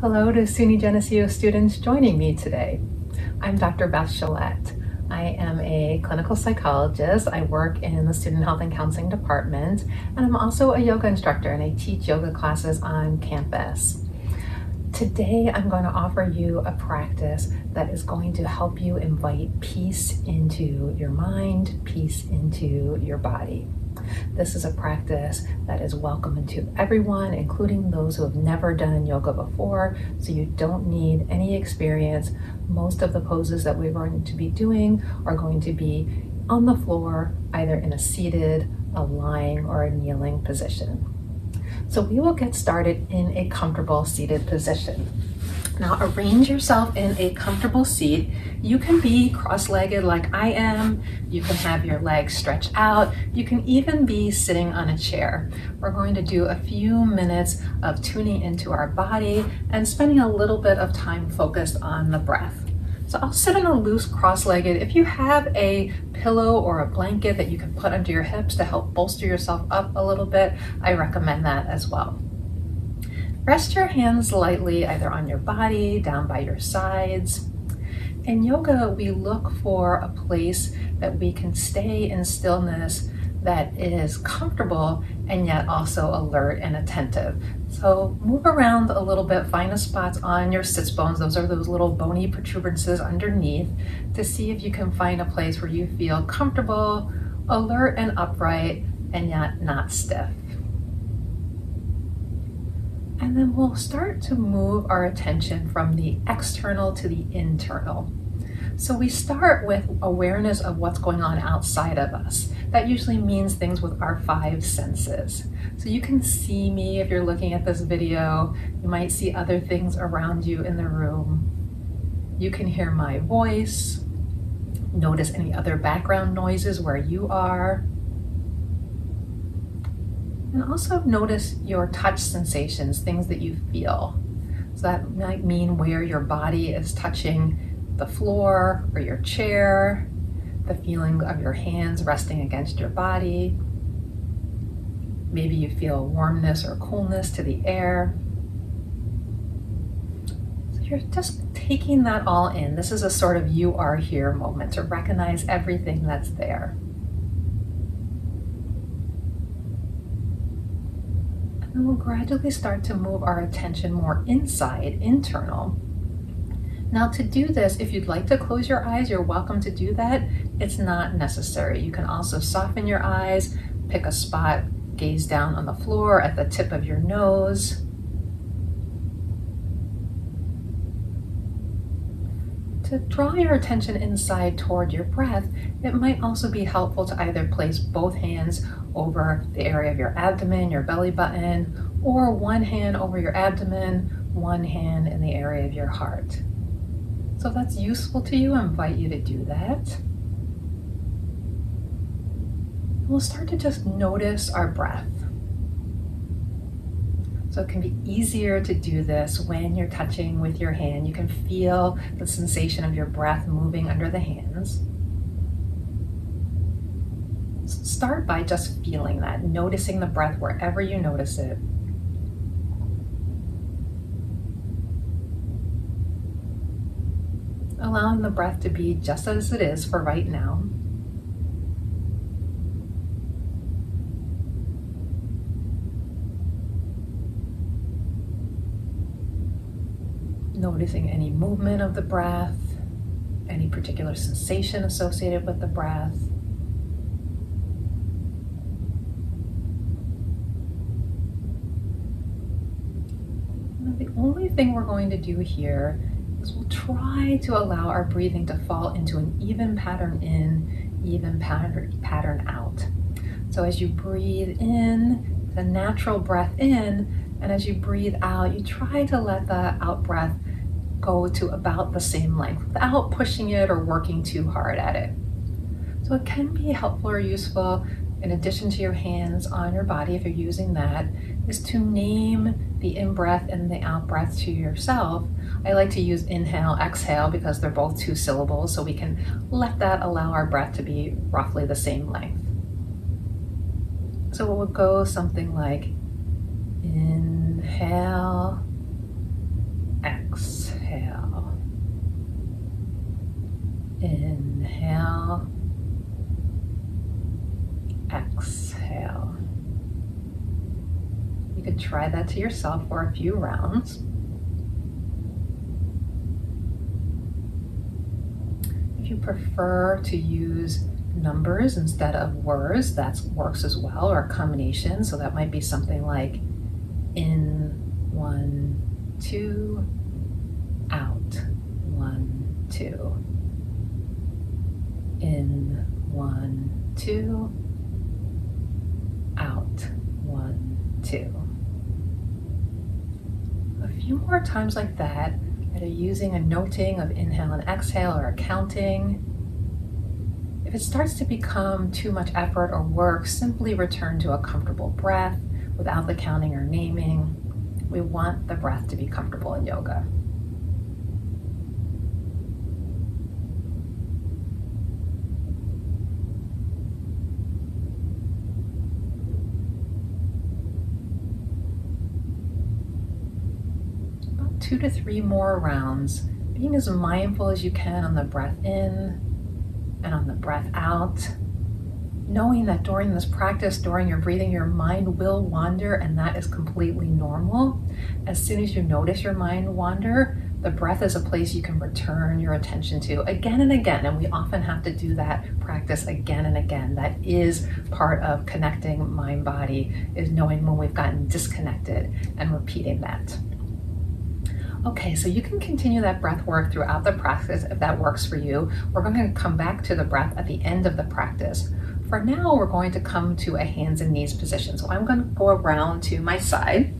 Hello to SUNY Geneseo students joining me today. I'm Dr. Beth. I am a clinical psychologist. I work in the Student Health and Counseling Department, and I'm also a yoga instructor, and I teach yoga classes on campus. Today, I'm going to offer you a practice that is going to help you invite peace into your mind, peace into your body. This is a practice that is welcome to everyone, including those who have never done yoga before, so you don't need any experience. Most of the poses that we're going to be doing are going to be on the floor, either in a seated, a lying, or a kneeling position. So we will get started in a comfortable seated position. Now arrange yourself in a comfortable seat. You can be cross-legged like I am. You can have your legs stretched out. You can even be sitting on a chair. We're going to do a few minutes of tuning into our body and spending a little bit of time focused on the breath. So I'll sit in a loose cross-legged. If you have a pillow or a blanket that you can put under your hips to help bolster yourself up a little bit, I recommend that as well. Rest your hands lightly either on your body, down by your sides. In yoga, we look for a place that we can stay in stillness that is comfortable and yet also alert and attentive. So move around a little bit, find the spots on your sits bones, those are those little bony protuberances underneath, to see if you can find a place where you feel comfortable, alert and upright, and yet not stiff. And then we'll start to move our attention from the external to the internal. So we start with awareness of what's going on outside of us. That usually means things with our 5 senses. So you can see me if you're looking at this video. You might see other things around you in the room. You can hear my voice. Notice any other background noises where you are. And also notice your touch sensations, things that you feel. So that might mean where your body is touching the floor or your chair, the feeling of your hands resting against your body. Maybe you feel warmness or coolness to the air. So you're just taking that all in. This is a sort of you are here moment to recognize everything that's there. And we'll gradually start to move our attention more inside, internal. Now to do this, if you'd like to close your eyes, you're welcome to do that. It's not necessary. You can also soften your eyes, pick a spot, gaze down on the floor at the tip of your nose. To draw your attention inside toward your breath, it might also be helpful to either place both hands over the area of your abdomen, your belly button, or one hand over your abdomen, one hand in the area of your heart. So if that's useful to you, I invite you to do that. We'll start to just notice our breath. So it can be easier to do this when you're touching with your hand. You can feel the sensation of your breath moving under the hands. Start by just feeling that, noticing the breath wherever you notice it. Allowing the breath to be just as it is for right now. Noticing any movement of the breath, any particular sensation associated with the breath. And the only thing we're going to do here is we'll try to allow our breathing to fall into an even pattern in, even pattern out. So as you breathe in, the natural breath in, and as you breathe out, you try to let the out breath go to about the same length without pushing it or working too hard at it. So it can be helpful or useful, in addition to your hands on your body, if you're using that, is to name the in-breath and the out-breath to yourself. I like to use inhale, exhale because they're both 2 syllables, so we can let that allow our breath to be roughly the same length. So it would go something like inhale, try that to yourself for a few rounds. If you prefer to use numbers instead of words, that works as well, or a combination. So that might be something like in 1, 2, out 1, 2. In 1, 2, out 1, 2. A few more times like that, either using a noting of inhale and exhale or a counting. If it starts to become too much effort or work, simply return to a comfortable breath without the counting or naming. We want the breath to be comfortable in yoga. About 2 to 3 more rounds, being as mindful as you can on the breath in and on the breath out, knowing that during this practice, during your breathing, your mind will wander, and that is completely normal. As soon as you notice your mind wander, the breath is a place you can return your attention to again and again, and we often have to do that practice again and again. That is part of connecting mind-body, is knowing when we've gotten disconnected and repeating that. Okay, so you can continue that breath work throughout the practice if that works for you. We're going to come back to the breath at the end of the practice. For now, we're going to come to a hands and knees position. So I'm going to go around to my side.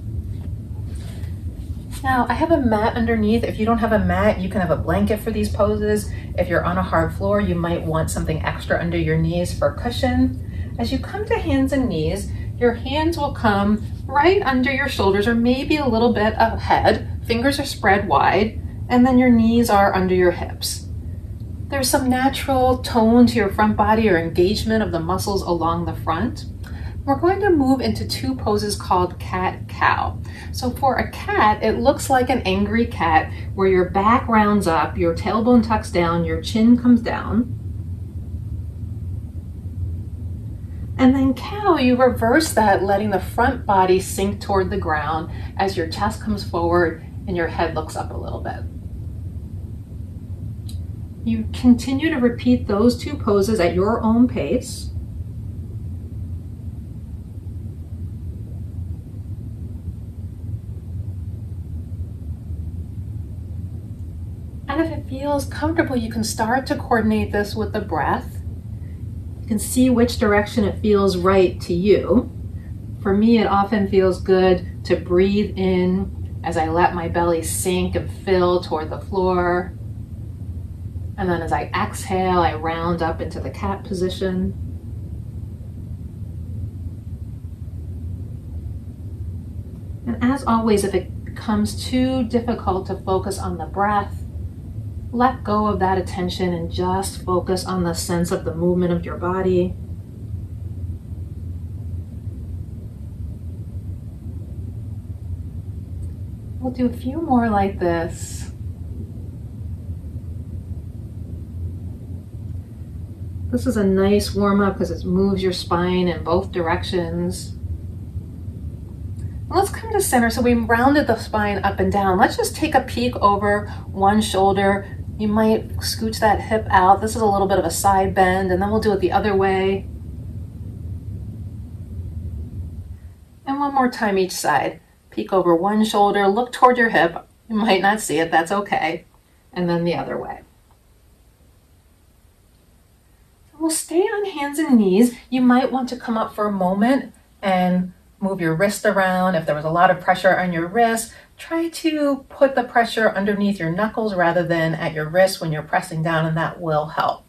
Now, I have a mat underneath. If you don't have a mat, you can have a blanket for these poses. If you're on a hard floor, you might want something extra under your knees for cushion. As you come to hands and knees, your hands will come right under your shoulders or maybe a little bit ahead. Fingers are spread wide, and then your knees are under your hips. There's some natural tone to your front body or engagement of the muscles along the front. We're going to move into 2 poses called cat-cow. So for a cat, it looks like an angry cat where your back rounds up, your tailbone tucks down, your chin comes down. And then cow, you reverse that, letting the front body sink toward the ground as your chest comes forward and your head looks up a little bit. You continue to repeat those 2 poses at your own pace. And if it feels comfortable, you can start to coordinate this with the breath. You can see which direction it feels right to you. For me, it often feels good to breathe in as I let my belly sink and fill toward the floor. And then as I exhale, I round up into the cat position. And as always, if it becomes too difficult to focus on the breath, let go of that attention and just focus on the sense of the movement of your body. We'll do a few more like this. This is a nice warm-up because it moves your spine in both directions. Let's come to center. So we rounded the spine up and down. Let's just take a peek over one shoulder. You might scooch that hip out. This is a little bit of a side bend, and then we'll do it the other way. And one more time each side. Peek over one shoulder, look toward your hip. You might not see it, that's okay. And then the other way. We'll stay on hands and knees. You might want to come up for a moment and move your wrist around. If there was a lot of pressure on your wrist, try to put the pressure underneath your knuckles rather than at your wrist when you're pressing down, and that will help.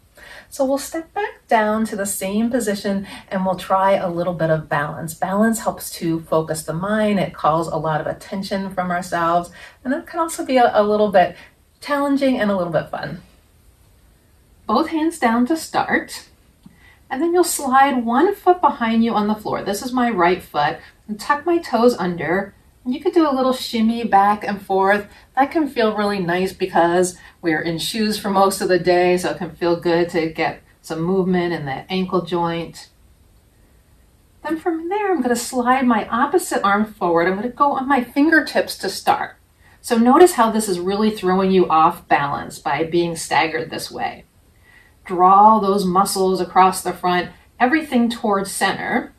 So we'll step back down to the same position and we'll try a little bit of balance. Balance helps to focus the mind. It calls a lot of attention from ourselves, and it can also be a little bit challenging and a little bit fun. Both hands down to start, and then you'll slide one foot behind you on the floor. This is my right foot, and tuck my toes under. You could do a little shimmy back and forth. That can feel really nice because we're in shoes for most of the day, so it can feel good to get some movement in the ankle joint. Then from there, I'm going to slide my opposite arm forward. I'm going to go on my fingertips to start. So notice how this is really throwing you off balance by being staggered this way. Draw those muscles across the front, everything towards center.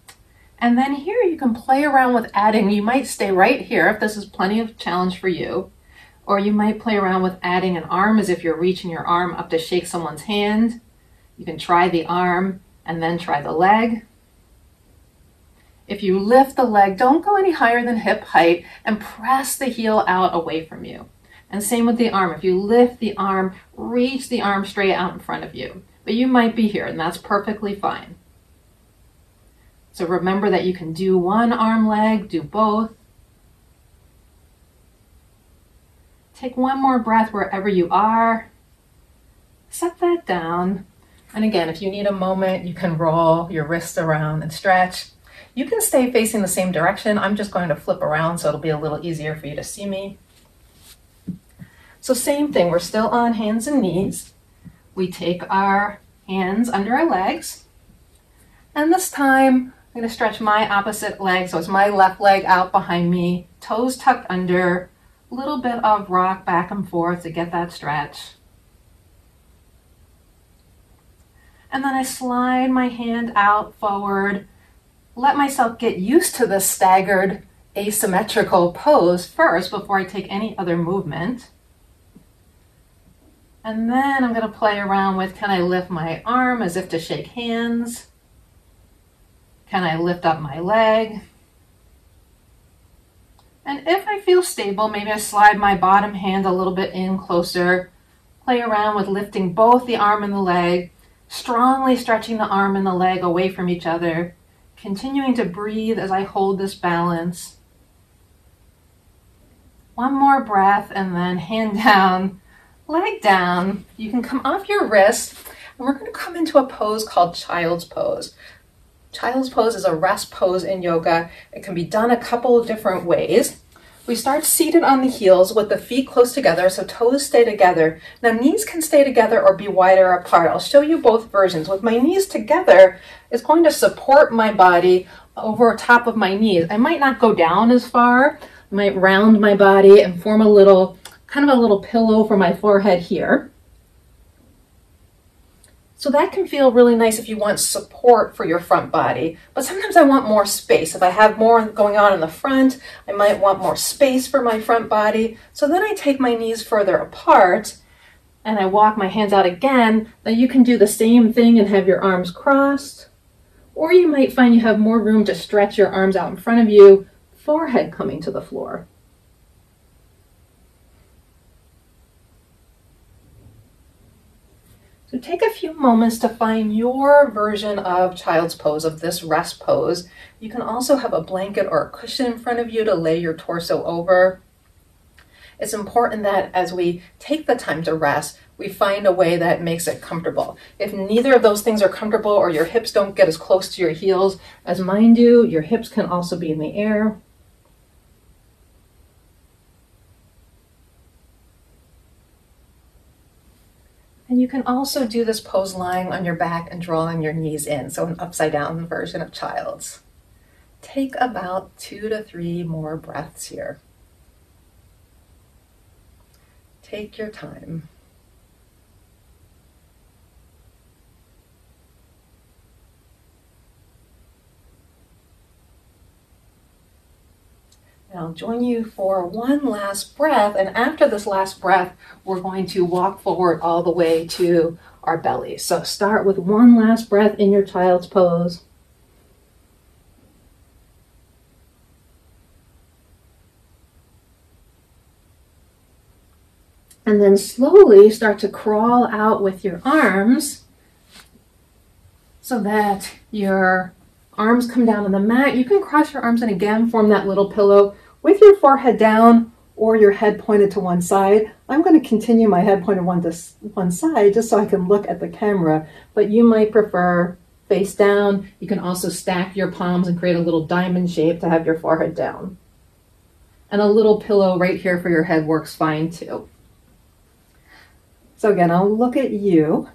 And then here you can play around with adding. You might stay right here if this is plenty of challenge for you. Or you might play around with adding an arm as if you're reaching your arm up to shake someone's hand. You can try the arm and then try the leg. If you lift the leg, don't go any higher than hip height and press the heel out away from you. And same with the arm. If you lift the arm, reach the arm straight out in front of you. But you might be here, and that's perfectly fine. So remember that you can do one arm leg, do both. Take one more breath wherever you are. Set that down. And again, if you need a moment, you can roll your wrists around and stretch. You can stay facing the same direction. I'm just going to flip around so it'll be a little easier for you to see me. So same thing, we're still on hands and knees. We take our hands under our legs. And this time, I'm going to stretch my opposite leg. So it's my left leg out behind me, toes tucked under, a little bit of rock back and forth to get that stretch. And then I slide my hand out forward, let myself get used to this staggered asymmetrical pose first before I take any other movement. And then I'm going to play around with, can I lift my arm as if to shake hands? Can I lift up my leg? And if I feel stable, maybe I slide my bottom hand a little bit in closer, play around with lifting both the arm and the leg, strongly stretching the arm and the leg away from each other, continuing to breathe as I hold this balance. One more breath and then hand down, leg down. You can come off your wrist and we're going to come into a pose called Child's Pose. Child's Pose is a rest pose in yoga. It can be done a couple of different ways. We start seated on the heels with the feet close together, so toes stay together. Now knees can stay together or be wider apart. I'll show you both versions. With my knees together, it's going to support my body over top of my knees. I might not go down as far. I might round my body and form a little, kind of a little pillow for my forehead here. So that can feel really nice if you want support for your front body, but sometimes I want more space. If I have more going on in the front, I might want more space for my front body. So then I take my knees further apart and I walk my hands out again. Now you can do the same thing and have your arms crossed, or you might find you have more room to stretch your arms out in front of you, forehead coming to the floor. So take a few moments to find your version of Child's Pose, of this rest pose. You can also have a blanket or a cushion in front of you to lay your torso over. It's important that as we take the time to rest, we find a way that makes it comfortable. If neither of those things are comfortable or your hips don't get as close to your heels as mine do, your hips can also be in the air. And you can also do this pose lying on your back and drawing your knees in, so an upside down version of Child's. Take about 2 to 3 more breaths here. Take your time. And I'll join you for one last breath, and after this last breath, we're going to walk forward all the way to our belly. So start with one last breath in your Child's Pose. And then slowly start to crawl out with your arms so that your arms come down on the mat. You can cross your arms and again form that little pillow with your forehead down or your head pointed to one side. I'm going to continue my head pointed one side just so I can look at the camera, but you might prefer face down. You can also stack your palms and create a little diamond shape to have your forehead down. And a little pillow right here for your head works fine too. So again, I'll look at you.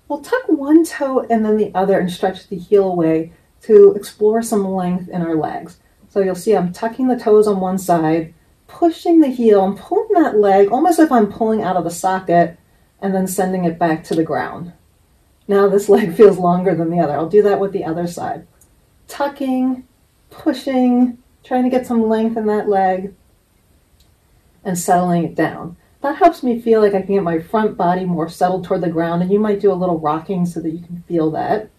We'll tuck one toe and then the other and stretch the heel away to explore some length in our legs. So you'll see I'm tucking the toes on one side, pushing the heel, and pulling that leg almost as if I'm pulling out of the socket and then sending it back to the ground. Now this leg feels longer than the other. I'll do that with the other side. Tucking, pushing, trying to get some length in that leg, and settling it down. That helps me feel like I can get my front body more settled toward the ground, and you might do a little rocking so that you can feel that.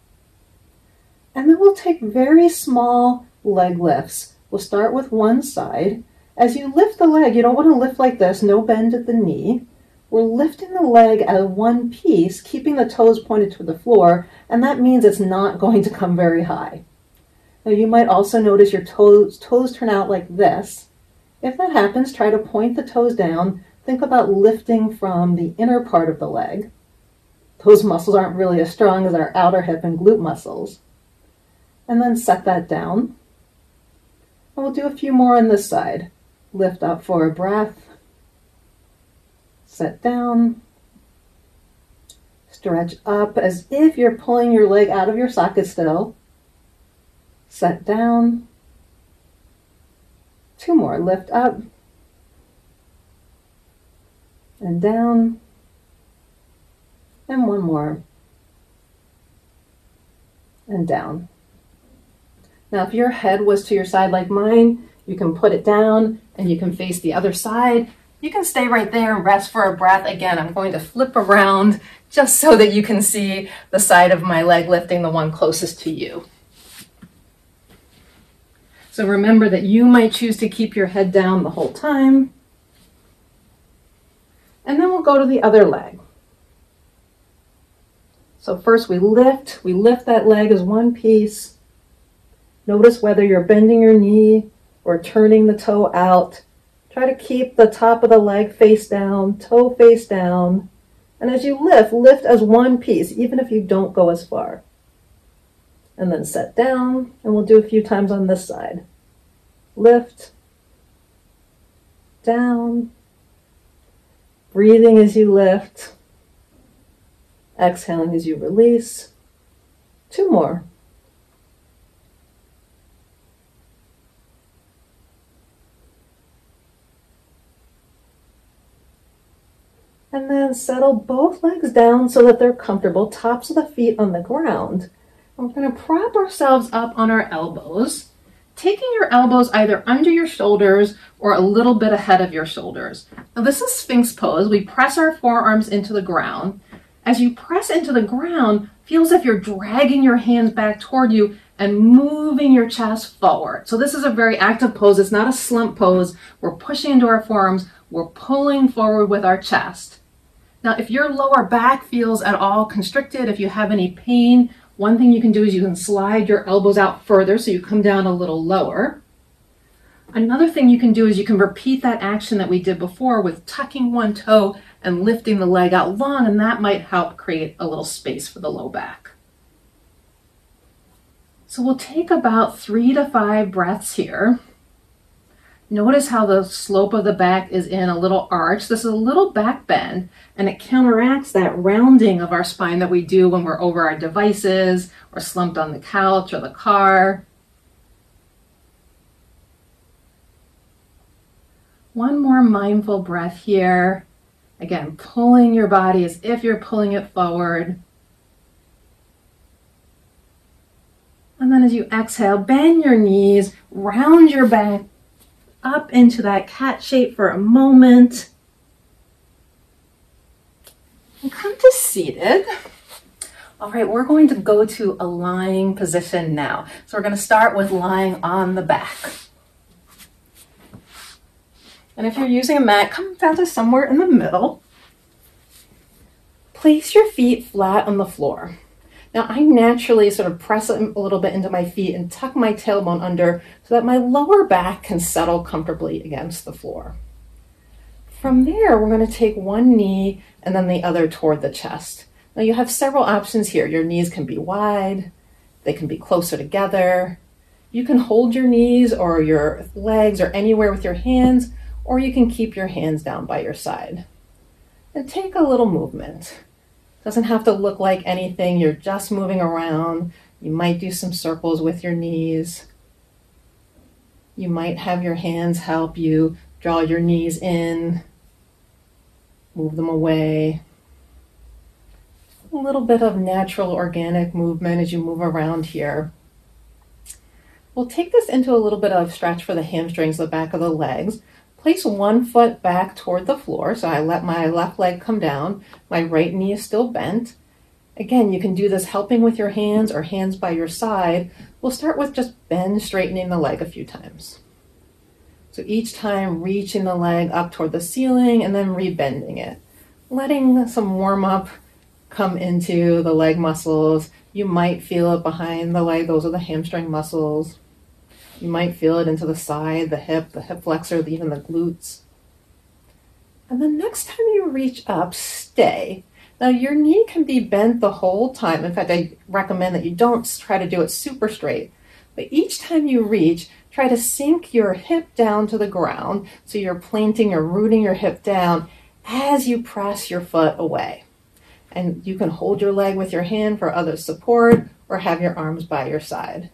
And then we'll take very small leg lifts. We'll start with one side. As you lift the leg, you don't want to lift like this, no bend at the knee. We're lifting the leg as one piece, keeping the toes pointed to the floor, and that means it's not going to come very high. Now you might also notice your toes turn out like this. If that happens, try to point the toes down. Think about lifting from the inner part of the leg. Those muscles aren't really as strong as our outer hip and glute muscles. And then set that down. And we'll do a few more on this side. Lift up for a breath. Set down. Stretch up as if you're pulling your leg out of your socket still. Set down. Two more. Lift up. And down. And one more. And down. Now, if your head was to your side like mine, you can put it down and you can face the other side. You can stay right there and rest for a breath. Again, I'm going to flip around just so that you can see the side of my leg lifting, the one closest to you. So remember that you might choose to keep your head down the whole time. And then we'll go to the other leg. So first we lift that leg as one piece. Notice whether you're bending your knee or turning the toe out. Try to keep the top of the leg face down, toe face down. And as you lift as one piece, even if you don't go as far. And then set down, and we'll do a few times on this side. Lift, down, breathing as you lift, exhaling as you release. Two more. And then settle both legs down so that they're comfortable, tops of the feet on the ground. And we're going to prop ourselves up on our elbows, taking your elbows either under your shoulders or a little bit ahead of your shoulders. Now this is Sphinx Pose. We press our forearms into the ground. As you press into the ground, feel as if you're dragging your hands back toward you and moving your chest forward. So this is a very active pose. It's not a slump pose. We're pushing into our forearms. We're pulling forward with our chest. Now, if your lower back feels at all constricted, if you have any pain, one thing you can do is you can slide your elbows out further so you come down a little lower. Another thing you can do is you can repeat that action that we did before with tucking one toe and lifting the leg out long, and that might help create a little space for the low back. So we'll take about 3 to 5 breaths here. Notice how the slope of the back is in a little arch. This is a little back bend, and it counteracts that rounding of our spine that we do when we're over our devices or slumped on the couch or the car. One more mindful breath here. Again, pulling your body as if you're pulling it forward. And then as you exhale, bend your knees, round your back up into that cat shape for a moment. And come to seated. All right, we're going to go to a lying position now. So we're going to start with lying on the back. And if you're using a mat, come down to somewhere in the middle. Place your feet flat on the floor. Now, I naturally sort of press a little bit into my feet and tuck my tailbone under so that my lower back can settle comfortably against the floor. From there, we're going to take one knee and then the other toward the chest. Now, you have several options here. Your knees can be wide. They can be closer together. You can hold your knees or your legs or anywhere with your hands, or you can keep your hands down by your side. And take a little movement. Doesn't have to look like anything. You're just moving around. You might do some circles with your knees. You might have your hands help you draw your knees in, move them away. A little bit of natural organic movement as you move around here. We'll take this into a little bit of stretch for the hamstrings, the back of the legs. Place one foot back toward the floor, so I let my left leg come down. My right knee is still bent. Again, you can do this helping with your hands or hands by your side. We'll start with just straightening the leg a few times. So each time reaching the leg up toward the ceiling and then rebending it. Letting some warm up come into the leg muscles. You might feel it behind the leg. Those are the hamstring muscles. You might feel it into the side, the hip flexor, even the glutes. And then next time you reach up, stay. Now your knee can be bent the whole time. In fact, I recommend that you don't try to do it super straight. But each time you reach, try to sink your hip down to the ground. So you're planting or rooting your hip down as you press your foot away. And you can hold your leg with your hand for other support or have your arms by your side.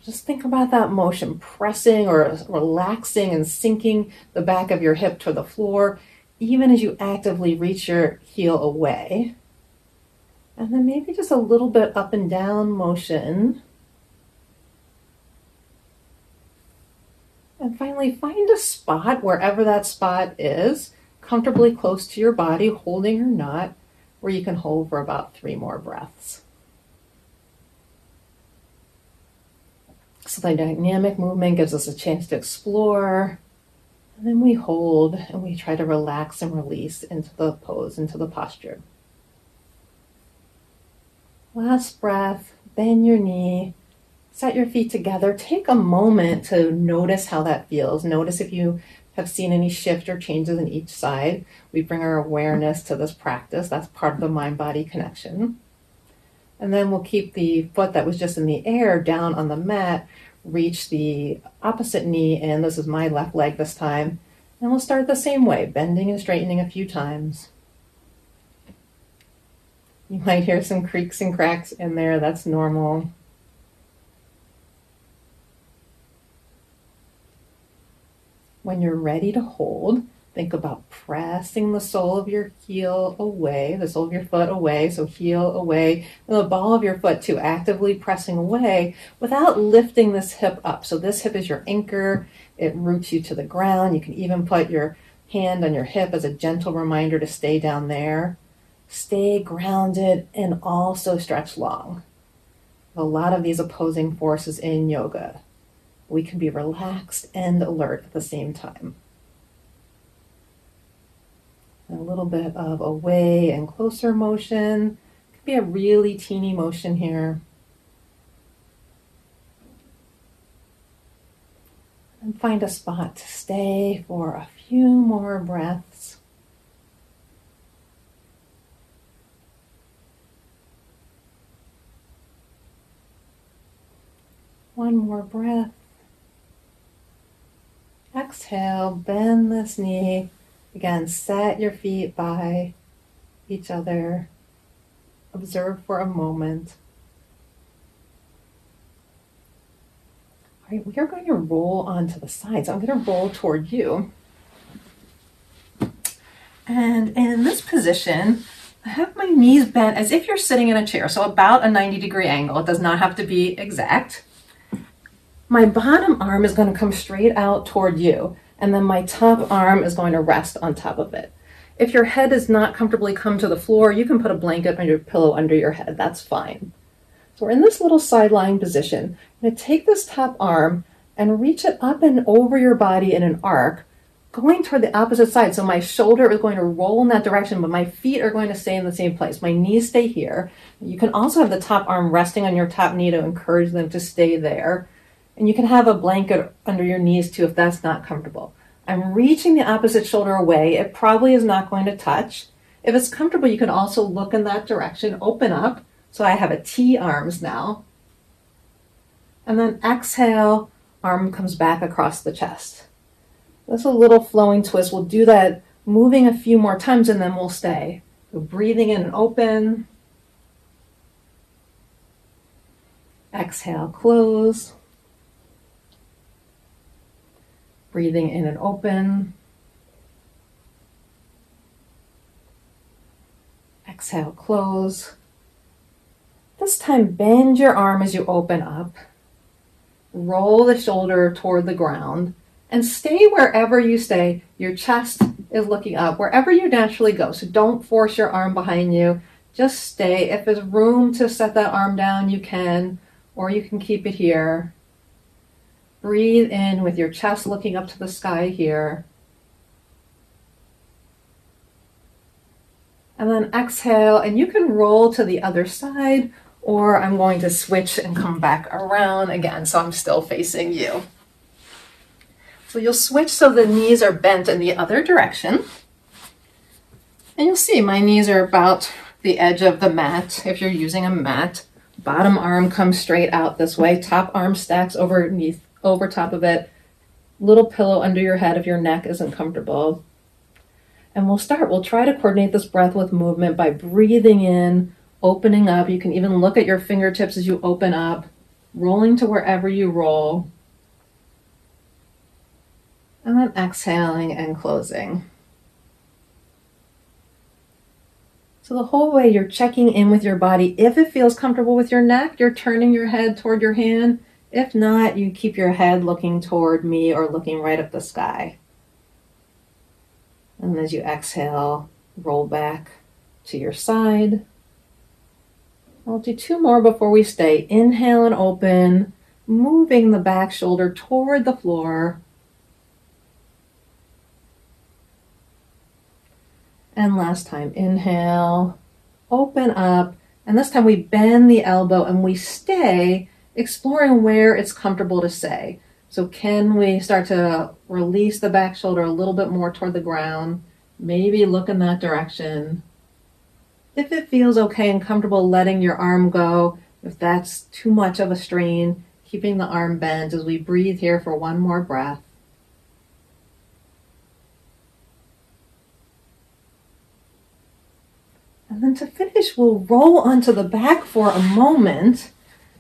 Just think about that motion, pressing or relaxing and sinking the back of your hip to the floor, even as you actively reach your heel away. And then maybe just a little bit up and down motion. And finally, find a spot, wherever that spot is, comfortably close to your body, holding or not, where you can hold for about 3 more breaths. So the dynamic movement gives us a chance to explore, and then we hold and we try to relax and release into the pose, into the posture. Last breath, bend your knee, set your feet together. Take a moment to notice how that feels. Notice if you have seen any shift or changes in each side. We bring our awareness to this practice. That's part of the mind-body connection. And then we'll keep the foot that was just in the air down on the mat, reach the opposite knee, and this is my left leg this time. And we'll start the same way, bending and straightening a few times. You might hear some creaks and cracks in there. That's normal. When you're ready to hold, think about pressing the sole of your heel away, the sole of your foot away, so heel away, and the ball of your foot too, actively pressing away without lifting this hip up. So this hip is your anchor. It roots you to the ground. You can even put your hand on your hip as a gentle reminder to stay down there. Stay grounded and also stretch long. A lot of these opposing forces in yoga. We can be relaxed and alert at the same time. A little bit of away and closer motion. Could be a really teeny motion here. And find a spot to stay for a few more breaths. One more breath. Exhale, bend this knee. Again, set your feet by each other. Observe for a moment. All right, we are going to roll onto the sides. I'm going to roll toward you. And in this position, I have my knees bent as if you're sitting in a chair, so about a 90-degree angle. It does not have to be exact. My bottom arm is going to come straight out toward you, and then my top arm is going to rest on top of it. If your head does not comfortably come to the floor, you can put a blanket or your pillow under your head. That's fine. So we're in this little side lying position. I'm going to take this top arm and reach it up and over your body in an arc, going toward the opposite side. So my shoulder is going to roll in that direction, but my feet are going to stay in the same place. My knees stay here. You can also have the top arm resting on your top knee to encourage them to stay there. And you can have a blanket under your knees too if that's not comfortable. I'm reaching the opposite shoulder away. It probably is not going to touch. If it's comfortable, you can also look in that direction, open up. So I have a T arms now. And then exhale, arm comes back across the chest. That's a little flowing twist. We'll do that moving a few more times and then we'll stay. So breathing in and open. Exhale, close. Breathing in and open. Exhale, close. This time, bend your arm as you open up. Roll the shoulder toward the ground and stay wherever you stay. Your chest is looking up, wherever you naturally go. So don't force your arm behind you. Just stay. If there's room to set that arm down, you can, or you can keep it here. Breathe in with your chest looking up to the sky here. And then exhale, and you can roll to the other side, or I'm going to switch and come back around again, so I'm still facing you. So you'll switch so the knees are bent in the other direction. And you'll see my knees are about the edge of the mat if you're using a mat. Bottom arm comes straight out this way. Top arm stacks over top of it. Little pillow under your head if your neck isn't comfortable. And we'll try to coordinate this breath with movement by breathing in, opening up. You can even look at your fingertips as you open up, rolling to wherever you roll. And then exhaling and closing. So the whole way you're checking in with your body. If it feels comfortable with your neck, you're turning your head toward your hand. If not, you keep your head looking toward me or looking right at the sky. And as you exhale, roll back to your side. I'll do 2 more before we stay. Inhale and open, moving the back shoulder toward the floor. And last time, inhale, open up, and this time we bend the elbow and we stay, exploring where it's comfortable to stay. So can we start to release the back shoulder a little bit more toward the ground? Maybe look in that direction. If it feels okay and comfortable letting your arm go, if that's too much of a strain, keeping the arm bent as we breathe here for 1 more breath. And then to finish, we'll roll onto the back for a moment.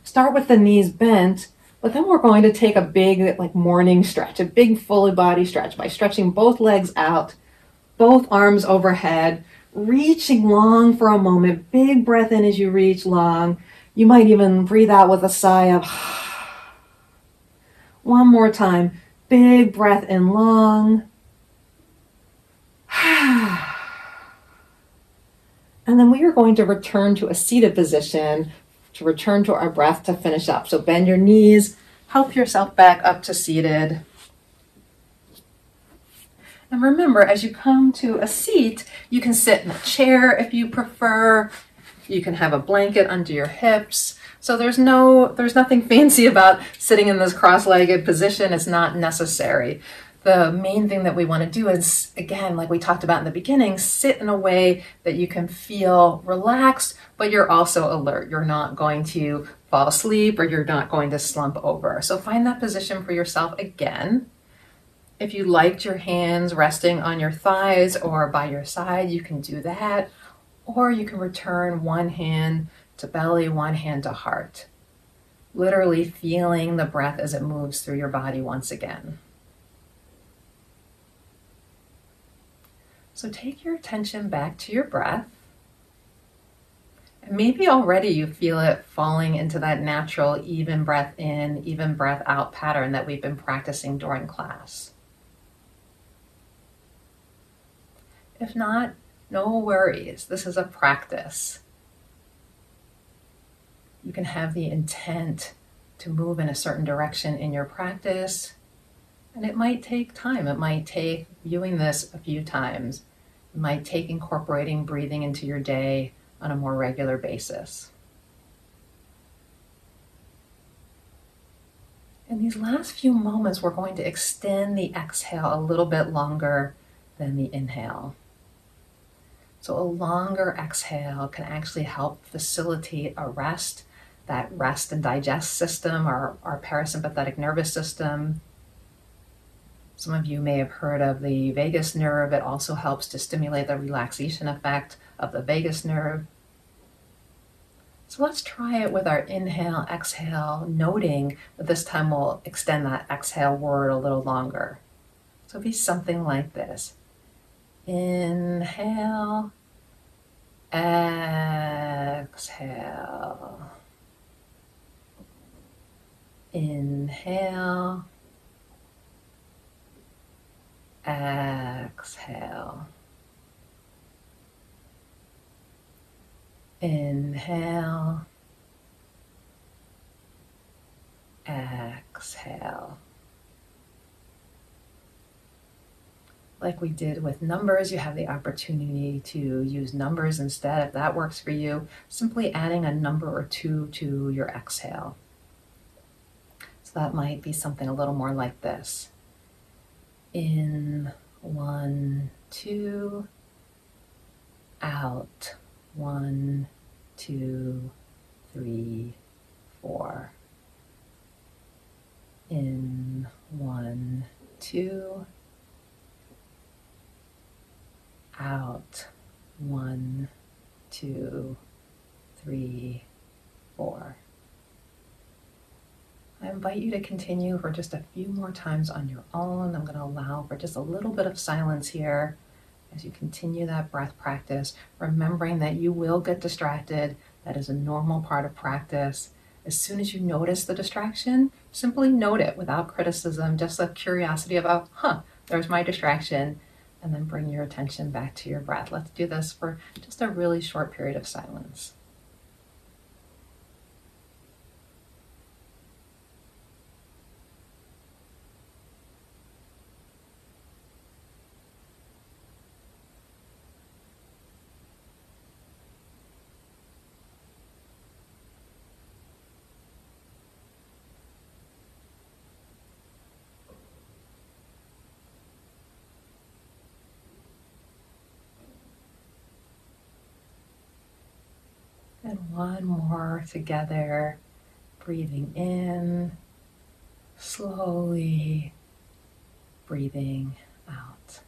Start with the knees bent, but then we're going to take a big morning stretch, a big full body stretch by stretching both legs out, both arms overhead, reaching long for a moment. Big breath in as you reach long. You might even breathe out with a sigh of 1 more time. Big breath in long. And then we are going to return to a seated position to return to our breath to finish up. So bend your knees, help yourself back up to seated. And remember, as you come to a seat, you can sit in a chair if you prefer. You can have a blanket under your hips. So there's nothing fancy about sitting in this cross-legged position. It's not necessary. The main thing that we want to do is, again, like we talked about in the beginning, sit in a way that you can feel relaxed, but you're also alert. You're not going to fall asleep or you're not going to slump over. So find that position for yourself again. If you liked your hands resting on your thighs or by your side, you can do that. Or you can return 1 hand to belly, 1 hand to heart. Literally feeling the breath as it moves through your body once again. So take your attention back to your breath. And maybe already you feel it falling into that natural even breath in, even breath out pattern that we've been practicing during class. If not, no worries. This is a practice. You can have the intent to move in a certain direction in your practice, and it might take time. It might take viewing this a few times. It might take incorporating breathing into your day on a more regular basis. In these last few moments, we're going to extend the exhale a little bit longer than the inhale. So a longer exhale can actually help facilitate a rest, that rest and digest system, our parasympathetic nervous system. Some of you may have heard of the vagus nerve. It also helps to stimulate the relaxation effect of the vagus nerve. So let's try it with our inhale, exhale, noting that this time we'll extend that exhale word a little longer. So it'll be something like this. Inhale, exhale. Inhale, exhale. Inhale, exhale. Like we did with numbers, you have the opportunity to use numbers instead if that works for you, simply adding a number or two to your exhale. So that might be something a little more like this. In, 1, 2, out, 1, 2, 3, 4. In, 1, 2, out, 1, 2, 3, 4. I invite you to continue for just a few more times on your own. I'm going to allow for just a little bit of silence here as you continue that breath practice, remembering that you will get distracted. That is a normal part of practice. As soon as you notice the distraction, simply note it without criticism, just a curiosity about, there's my distraction, and then bring your attention back to your breath. Let's do this for just a really short period of silence. And one more together, breathing in, slowly breathing out.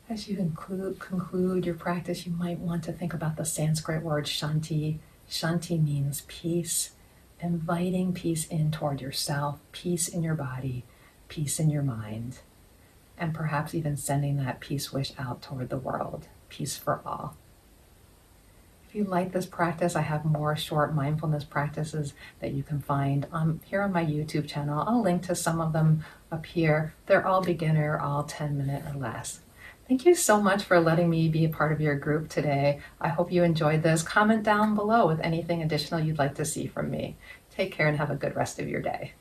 As you conclude your practice, you might want to think about the Sanskrit word shanti. Shanti means peace, inviting peace in toward yourself, peace in your body, peace in your mind, and perhaps even sending that peace wish out toward the world. Peace for all. If you like this practice, I have more short mindfulness practices that you can find here on my YouTube channel. I'll link to some of them up here. They're all beginner, all 10-minute or less. Thank you so much for letting me be a part of your group today. I hope you enjoyed this. Comment down below with anything additional you'd like to see from me. Take care and have a good rest of your day.